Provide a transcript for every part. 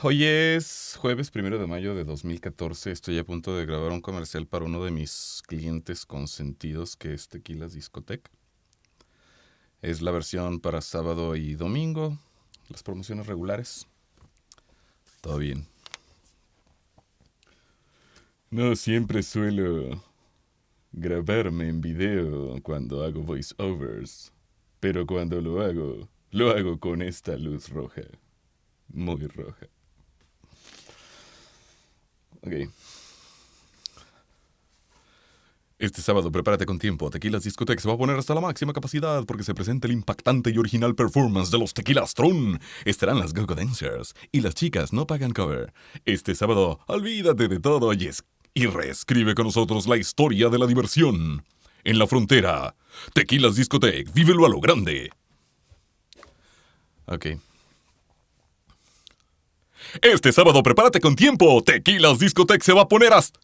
Hoy es jueves 1 de mayo de 2014. Estoy a punto de grabar un comercial para uno de mis clientes consentidos, que es Tequilas Discotec. Es la versión para sábado y domingo. Las promociones regulares. Todo bien. No siempre suelo grabarme en video cuando hago voiceovers, pero cuando lo hago con esta luz roja. Muy roja. Ok. Este sábado prepárate con tiempo. Tequilas Discotec se va a poner hasta la máxima capacidad porque se presenta el impactante y original performance de los Tequilas Tron. Estarán las Go-Go Dancers y las chicas no pagan cover. Este sábado, olvídate de todo y reescribe con nosotros la historia de la diversión. En la frontera, Tequilas Discotec, vívelo a lo grande. Ok. Este sábado prepárate con tiempo. Tequilas Discotec se va a poner hasta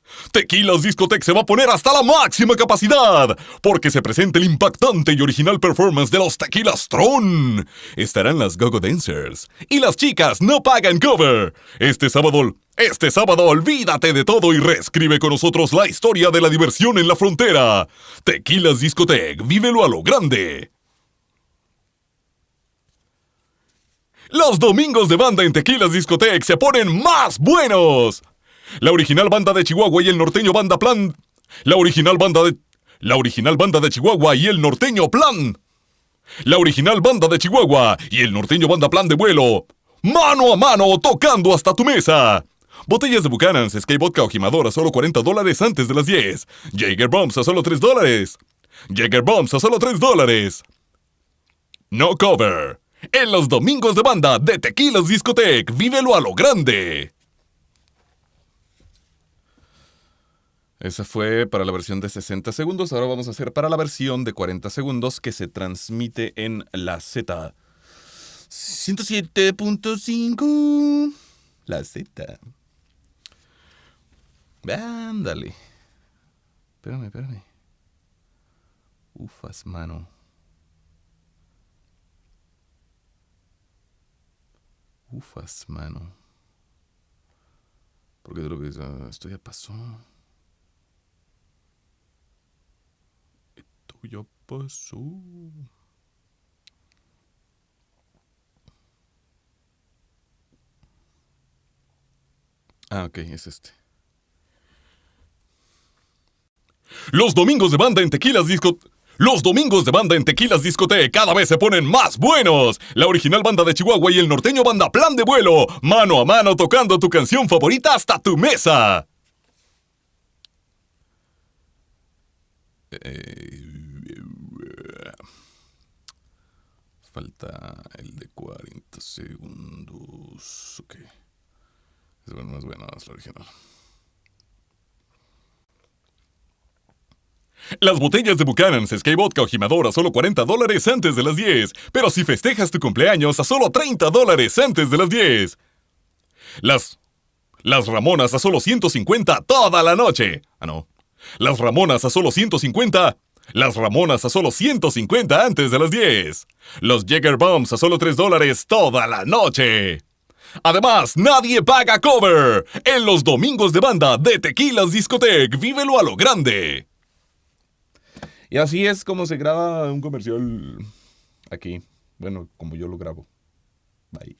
la máxima capacidad, porque se presenta el impactante y original performance de los Tequilas Tron. Estarán las Go-Go Dancers y las chicas no pagan cover. Este sábado olvídate de todo y reescribe con nosotros la historia de la diversión en la frontera. Tequilas Discotec, vívelo a lo grande. Los domingos de banda en Tequilas Discotec se ponen más buenos. La original banda de Chihuahua y el norteño banda plan. La original banda de Chihuahua y el norteño plan. La original banda de Chihuahua y el norteño banda plan de vuelo. Mano a mano, tocando hasta tu mesa. Botellas de Buchanan's, Sky Vodka o Jimador a solo $40 antes de las 10. Jaeger Bombs a solo $3. Jaeger Bombs a solo $3. No cover. En los domingos de banda de Tequilas Discotec, vívelo a lo grande. Esa fue para la versión de 60 segundos. Ahora vamos a hacer para la versión de 40 segundos que se transmite en la Z. 107.5. La Z. Ándale. Espérame. Ufas, mano. Porque creo que esto ya pasó. Ok, es este. Los domingos de banda en Tequilas Discotec cada vez se ponen más buenos. La original banda de Chihuahua y el norteño banda plan de vuelo. Mano a mano tocando tu canción favorita hasta tu mesa. Falta el de 40 segundos. Ok. Es más bueno, es la original. Las botellas de Buchanan's, Sky Vodka o Jimador a solo $40 antes de las 10. Pero si festejas tu cumpleaños a solo $30 antes de las 10. Las Ramonas a solo 150 toda la noche. No. Las Ramonas a solo 150 antes de las 10. Los Jaeger Bombs a solo $3 toda la noche. Además, nadie paga cover. En los domingos de banda de Tequilas Discotec, vívelo a lo grande. Y así es como se graba un comercial aquí. Bueno, como yo lo grabo. Bye.